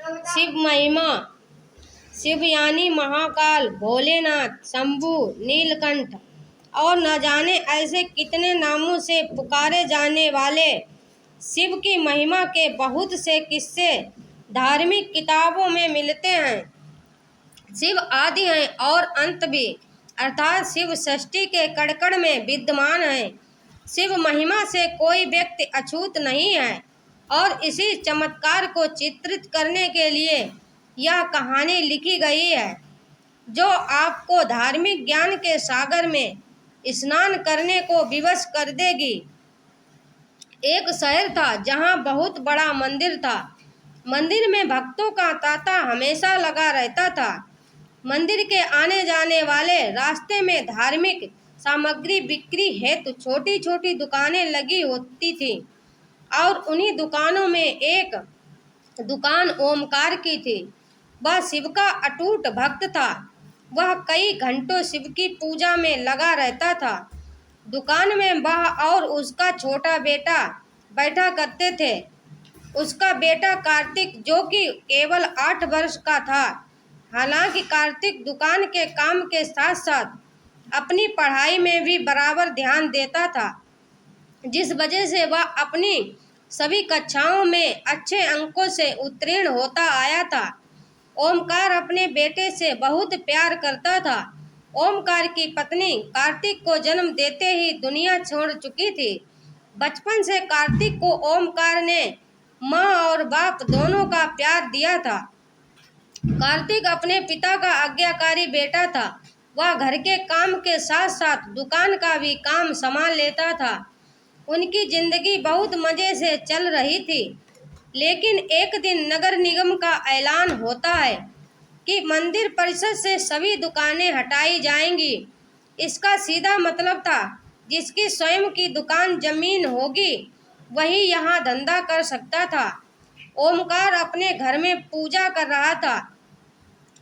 शिव महिमा। शिव यानी महाकाल, भोलेनाथ, शंभू, नीलकंठ और न जाने ऐसे कितने नामों से पुकारे जाने वाले शिव की महिमा के बहुत से किस्से धार्मिक किताबों में मिलते हैं। शिव आदि हैं और अंत भी, अर्थात शिव सृष्टि के कण में विद्यमान है। शिव महिमा से कोई व्यक्ति अछूत नहीं है और इसी चमत्कार को चित्रित करने के लिए यह कहानी लिखी गई है, जो आपको धार्मिक ज्ञान के सागर में स्नान करने को विवश कर देगी। एक शहर था जहाँ बहुत बड़ा मंदिर था। मंदिर में भक्तों का तांता हमेशा लगा रहता था। मंदिर के आने जाने वाले रास्ते में धार्मिक सामग्री बिक्री हेतु छोटी छोटी दुकानें लगी होती थी और उन्हीं दुकानों में एक दुकान ओमकार की थी। वह शिव का अटूट भक्त था। वह कई घंटों शिव की पूजा में लगा रहता था। दुकान में वह और उसका छोटा बेटा बैठा करते थे। उसका बेटा कार्तिक, जो कि केवल 8 वर्ष का था। हालांकि कार्तिक दुकान के काम के साथ साथ अपनी पढ़ाई में भी बराबर ध्यान देता था, जिस वजह से वह अपनी सभी कक्षाओं में अच्छे अंकों से उत्तीर्ण होता आया था। ओमकार अपने बेटे से बहुत प्यार करता था। ओमकार की पत्नी कार्तिक को जन्म देते ही दुनिया छोड़ चुकी थी। बचपन से कार्तिक को ओमकार ने माँ और बाप दोनों का प्यार दिया था। कार्तिक अपने पिता का आज्ञाकारी बेटा था। वह घर के काम के साथ साथ दुकान का भी काम संभाल लेता था। उनकी जिंदगी बहुत मजे से चल रही थी। लेकिन एक दिन नगर निगम का ऐलान होता है कि मंदिर परिसर से सभी दुकानें हटाई जाएंगी। इसका सीधा मतलब था, जिसकी स्वयं की दुकान जमीन होगी वही यहाँ धंधा कर सकता था। ओमकार अपने घर में पूजा कर रहा था।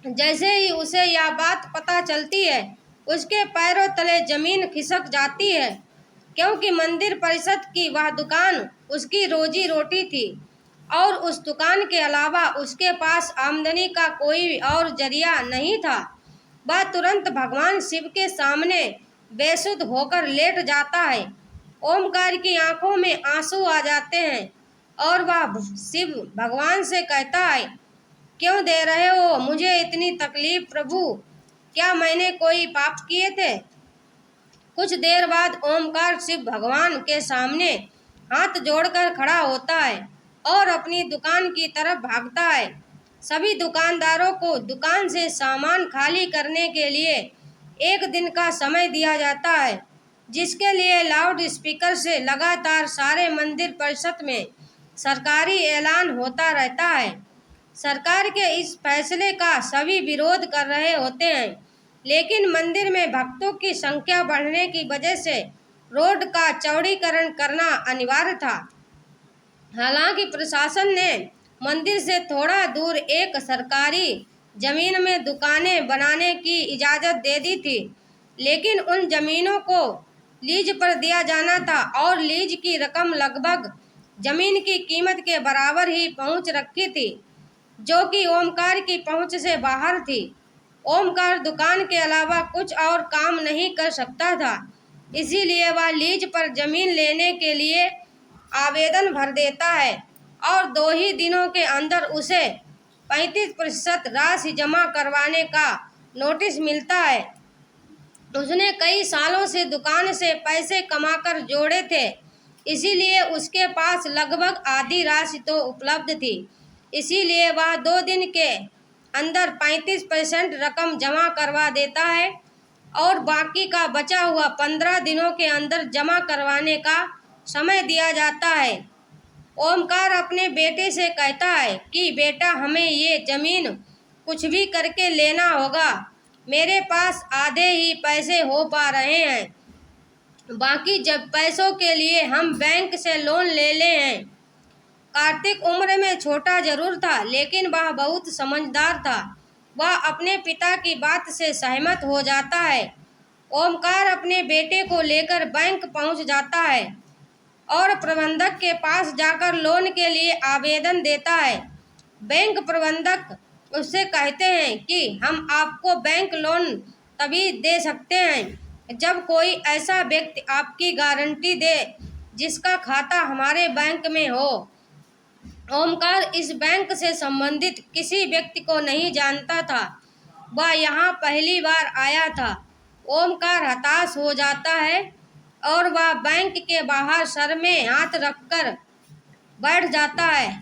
जैसे ही उसे यह बात पता चलती है, उसके पैरों तले जमीन खिसक जाती है, क्योंकि मंदिर परिषद की वह दुकान उसकी रोजी रोटी थी और उस दुकान के अलावा उसके पास आमदनी का कोई और जरिया नहीं था। वह तुरंत भगवान शिव के सामने बेसुध होकर लेट जाता है। ओमकार की आंखों में आंसू आ जाते हैं और वह शिव भगवान से कहता है, क्यों दे रहे हो मुझे इतनी तकलीफ प्रभु? क्या मैंने कोई पाप किए थे? कुछ देर बाद ओमकार शिव भगवान के सामने हाथ जोड़कर खड़ा होता है और अपनी दुकान की तरफ भागता है। सभी दुकानदारों को दुकान से सामान खाली करने के लिए 1 दिन का समय दिया जाता है, जिसके लिए लाउड स्पीकर से लगातार सारे मंदिर परिषद में सरकारी ऐलान होता रहता है। सरकार के इस फैसले का सभी विरोध कर रहे होते हैं, लेकिन मंदिर में भक्तों की संख्या बढ़ने की वजह से रोड का चौड़ीकरण करना अनिवार्य था। हालांकि प्रशासन ने मंदिर से थोड़ा दूर एक सरकारी जमीन में दुकानें बनाने की इजाज़त दे दी थी, लेकिन उन जमीनों को लीज पर दिया जाना था और लीज की रकम लगभग जमीन की कीमत के बराबर ही पहुंच रखी थी, जो कि ओमकार की पहुंच से बाहर थी। ओमकार दुकान के अलावा कुछ और काम नहीं कर सकता था, इसीलिए वह लीज पर जमीन लेने के लिए आवेदन भर देता है और 2 ही दिनों के अंदर उसे 35% राशि जमा करवाने का नोटिस मिलता है। उसने कई सालों से दुकान से पैसे कमाकर जोड़े थे, इसीलिए उसके पास लगभग आधी राशि तो उपलब्ध थी। इसीलिए वह 2 दिन के अंदर 35% रकम जमा करवा देता है और बाकी का बचा हुआ 15 दिनों के अंदर जमा करवाने का समय दिया जाता है। ओमकार अपने बेटे से कहता है कि बेटा, हमें ये जमीन कुछ भी करके लेना होगा। मेरे पास आधे ही पैसे हो पा रहे हैं, बाकी जब पैसों के लिए हम बैंक से लोन ले हैं। कार्तिक उम्र में छोटा जरूर था, लेकिन वह बहुत समझदार था। वह अपने पिता की बात से सहमत हो जाता है। ओमकार अपने बेटे को लेकर बैंक पहुंच जाता है और प्रबंधक के पास जाकर लोन के लिए आवेदन देता है। बैंक प्रबंधक उससे कहते हैं कि हम आपको बैंक लोन तभी दे सकते हैं जब कोई ऐसा व्यक्ति आपकी गारंटी दे जिसका खाता हमारे बैंक में हो। ओमकार इस बैंक से संबंधित किसी व्यक्ति को नहीं जानता था। वह यहाँ पहली बार आया था। ओमकार हताश हो जाता है और वह बैंक के बाहर सर में हाथ रखकर बैठ जाता है।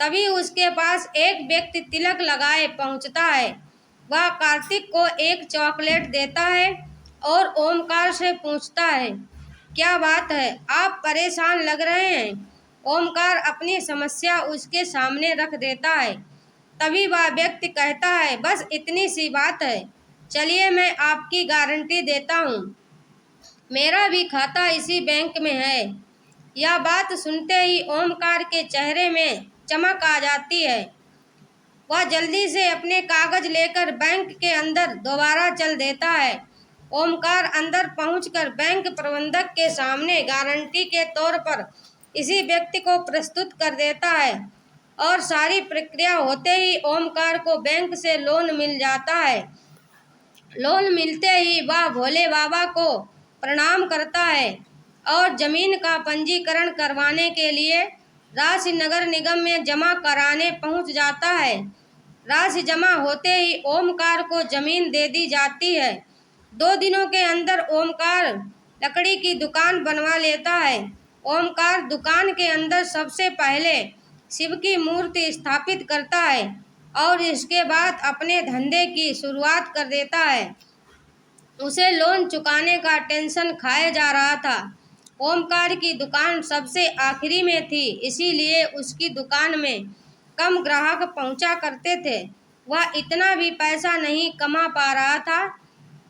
तभी उसके पास एक व्यक्ति तिलक लगाए पहुंचता है। वह कार्तिक को एक चॉकलेट देता है और ओमकार से पूछता है, क्या बात है, आप परेशान लग रहे हैं। ओमकार अपनी समस्या उसके सामने रख देता है। तभी वह व्यक्ति कहता है, बस इतनी सी बात है, चलिए मैं आपकी गारंटी देता हूँ, मेरा भी खाता इसी बैंक में है। यह बात सुनते ही ओमकार के चेहरे में चमक आ जाती है। वह जल्दी से अपने कागज लेकर बैंक के अंदर दोबारा चल देता है। ओमकार अंदर पहुंचकर बैंक प्रबंधक के सामने गारंटी के तौर पर इसी व्यक्ति को प्रस्तुत कर देता है और सारी प्रक्रिया होते ही ओमकार को बैंक से लोन मिल जाता है। लोन मिलते ही वह भोले बाबा को प्रणाम करता है और जमीन का पंजीकरण करवाने के लिए राशि नगर निगम में जमा कराने पहुंच जाता है। राशि जमा होते ही ओमकार को जमीन दे दी जाती है। 2 दिनों के अंदर ओमकार लकड़ी की दुकान बनवा लेता है। ओमकार दुकान के अंदर सबसे पहले शिव की मूर्ति स्थापित करता है और इसके बाद अपने धंधे की शुरुआत कर देता है। उसे लोन चुकाने का टेंशन खाए जा रहा था। ओमकार की दुकान सबसे आखिरी में थी, इसीलिए उसकी दुकान में कम ग्राहक पहुंचा करते थे। वह इतना भी पैसा नहीं कमा पा रहा था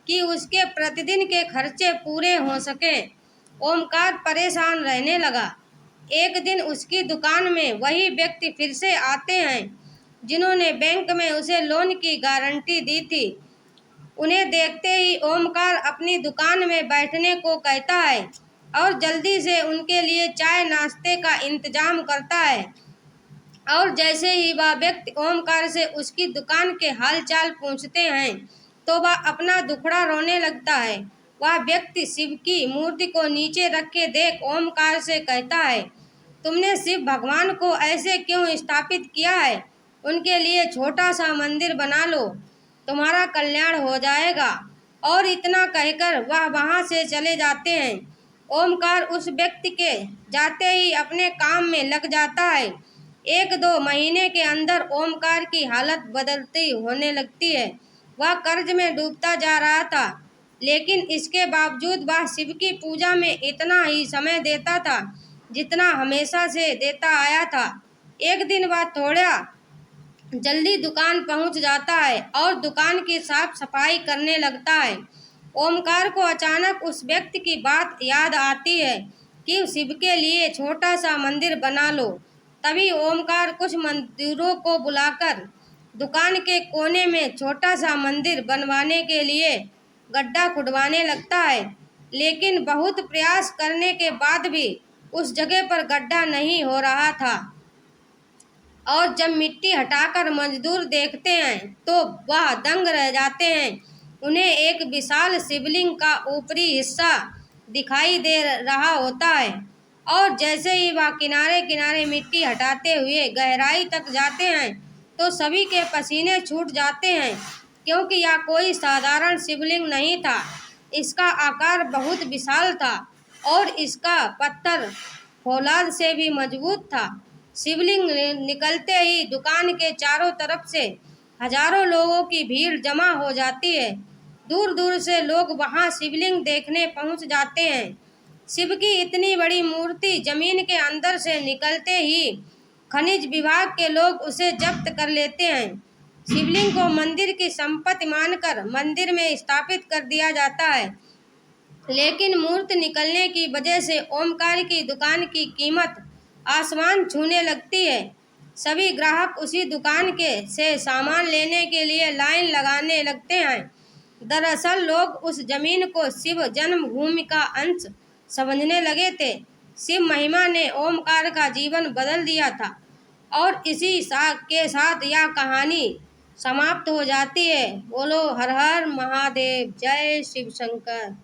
कि उसके प्रतिदिन के खर्चे पूरे हो सकें। ओमकार परेशान रहने लगा। एक दिन उसकी दुकान में वही व्यक्ति फिर से आते हैं जिन्होंने बैंक में उसे लोन की गारंटी दी थी। उन्हें देखते ही ओमकार अपनी दुकान में बैठने को कहता है और जल्दी से उनके लिए चाय नाश्ते का इंतजाम करता है। और जैसे ही वह व्यक्ति ओमकार से उसकी दुकान के हालचाल पूछते हैं तो वह अपना दुखड़ा रोने लगता है। वह व्यक्ति शिव की मूर्ति को नीचे रख के देख ओमकार से कहता है, तुमने शिव भगवान को ऐसे क्यों स्थापित किया है, उनके लिए छोटा सा मंदिर बना लो, तुम्हारा कल्याण हो जाएगा। और इतना कहकर वह वहाँ से चले जाते हैं। ओमकार उस व्यक्ति के जाते ही अपने काम में लग जाता है। 1-2 महीने के अंदर ओमकार की हालत बदलती होने लगती है। वह कर्ज में डूबता जा रहा था, लेकिन इसके बावजूद वह शिव की पूजा में इतना ही समय देता था जितना हमेशा से देता आया था। एक दिन वह थोड़ा जल्दी दुकान पहुंच जाता है और दुकान की साफ सफाई करने लगता है। ओमकार को अचानक उस व्यक्ति की बात याद आती है कि शिव के लिए छोटा सा मंदिर बना लो। तभी ओमकार कुछ मजदूरों को बुलाकर दुकान के कोने में छोटा सा मंदिर बनवाने के लिए गड्ढा खुदवाने लगता है, लेकिन बहुत प्रयास करने के बाद भी उस जगह पर गड्ढा नहीं हो रहा था। और जब मिट्टी हटाकर मजदूर देखते हैं तो वह दंग रह जाते हैं। उन्हें एक विशाल शिवलिंग का ऊपरी हिस्सा दिखाई दे रहा होता है और जैसे ही वह किनारे किनारे मिट्टी हटाते हुए गहराई तक जाते हैं तो सभी के पसीने छूट जाते हैं, क्योंकि यह कोई साधारण शिवलिंग नहीं था। इसका आकार बहुत विशाल था और इसका पत्थर फौलाद से भी मजबूत था। शिवलिंग निकलते ही दुकान के चारों तरफ से हजारों लोगों की भीड़ जमा हो जाती है। दूर दूर से लोग वहां शिवलिंग देखने पहुंच जाते हैं। शिव की इतनी बड़ी मूर्ति जमीन के अंदर से निकलते ही खनिज विभाग के लोग उसे जब्त कर लेते हैं। शिवलिंग को मंदिर की संपत्ति मानकर मंदिर में स्थापित कर दिया जाता है, लेकिन मूर्ति निकलने की वजह से ओमकार की दुकान की कीमत आसमान छूने लगती है। सभी ग्राहक उसी दुकान के से सामान लेने के लिए लाइन लगाने लगते हैं। दरअसल लोग उस जमीन को शिव जन्मभूमि का अंश समझने लगे थे। शिव महिमा ने ओमकार का जीवन बदल दिया था। और इसी साख के साथ यह कहानी समाप्त हो जाती है। बोलो हर हर महादेव, जय शिव शंकर।